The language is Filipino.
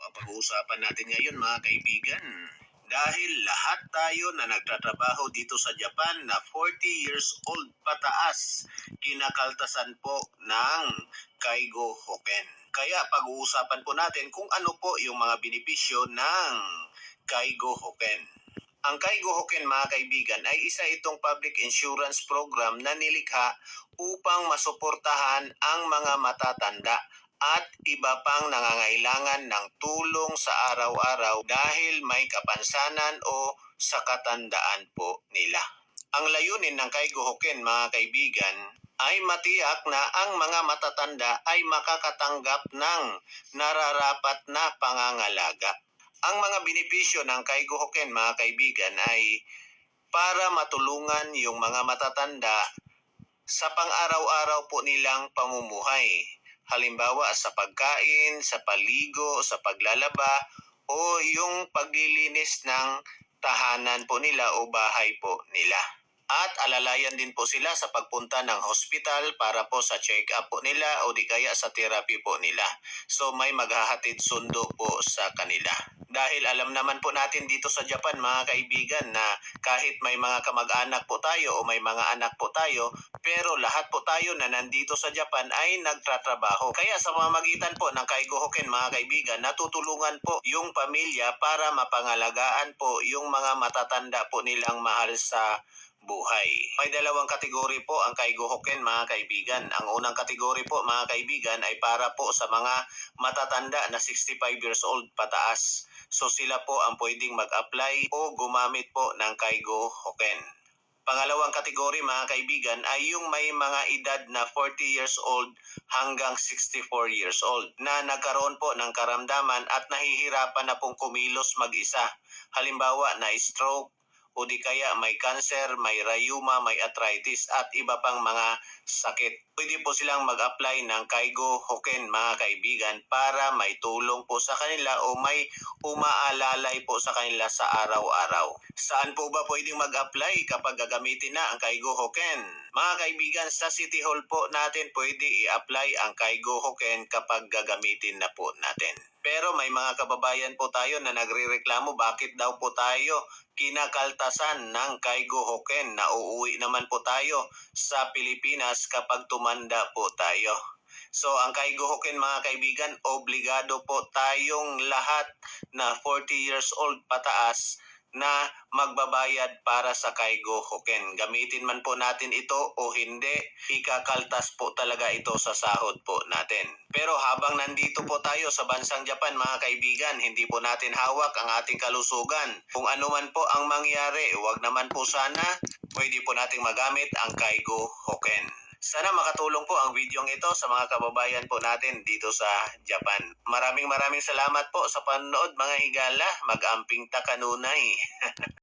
ang pag-uusapan natin ngayon mga kaibigan. Dahil lahat tayo na nagtatrabaho dito sa Japan na 40 years old pataas, kinakaltasan po ng Kaigo Hoken. Kaya pag-uusapan po natin kung ano po yung mga benepisyo ng Kaigo Hoken. Ang Kaigo Hoken mga kaibigan ay isa itong public insurance program na nilikha upang masuportahan ang mga matatanda at iba pang nangangailangan ng tulong sa araw-araw dahil may kapansanan o sa katandaan po nila. Ang layunin ng Kaigo Hoken mga kaibigan ay matiyak na ang mga matatanda ay makakatanggap ng nararapat na pangangalaga. Ang mga benepisyo ng Kaigo Hoken mga kaibigan ay para matulungan yung mga matatanda sa pang-araw-araw po nilang pamumuhay. Halimbawa sa pagkain, sa paligo, sa paglalaba, o yung paglilinis ng tahanan po nila o bahay po nila. At alalayan din po sila sa pagpunta ng hospital para po sa check-up po nila o di kaya sa therapy po nila. So may maghahatid sundo po sa kanila. Dahil alam naman po natin dito sa Japan mga kaibigan na kahit may mga kamag-anak po tayo o may mga anak po tayo, pero lahat po tayo na nandito sa Japan ay nagtatrabaho. Kaya sa pamamagitan po ng Kaigo Hoken mga kaibigan, natutulungan po yung pamilya para mapangalagaan po yung mga matatanda po nilang mahal sa buhay. May dalawang kategori po ang Kaigo Hoken mga kaibigan. Ang unang kategori po mga kaibigan ay para po sa mga matatanda na 65 years old pataas. So sila po ang pwedeng mag-apply o gumamit po ng Kaigo Hoken. Pangalawang kategori mga kaibigan ay yung may mga edad na 40 years old hanggang 64 years old na nagkaroon po ng karamdaman at nahihirapan na pong kumilos mag-isa. Halimbawa na stroke, o di kaya may cancer, may rheuma, may arthritis at iba pang mga sakit. Pwede po silang mag-apply ng Kaigo Hoken mga kaibigan para may tulong po sa kanila o may umaalalay po sa kanila sa araw-araw. Saan po ba pwedeng mag-apply kapag gagamitin na ang Kaigo Hoken? Mga kaibigan, sa City Hall po natin pwede i-apply ang Kaigo Hoken kapag gagamitin na po natin. Pero may mga kababayan po tayo na nagrereklamo bakit daw po tayo kinakaltasan ng Kaigo Hoken na uuwi naman po tayo sa Pilipinas kapag tumanda po tayo. So ang Kaigo Hoken mga kaibigan, obligado po tayong lahat na 40 years old pataas na magbabayad para sa Kaigo Hoken. Gamitin man po natin ito o hindi, ikakaltas po talaga ito sa sahod po natin. Pero habang nandito po tayo sa bansang Japan mga kaibigan, hindi po natin hawak ang ating kalusugan. Kung ano man po ang mangyari, huwag naman po sana, pwede po nating magamit ang Kaigo Hoken. Sana makatulong po ang video ito sa mga kababayan po natin dito sa Japan. Maraming salamat po sa panonood mga higala. Mag-amping ta kanunay.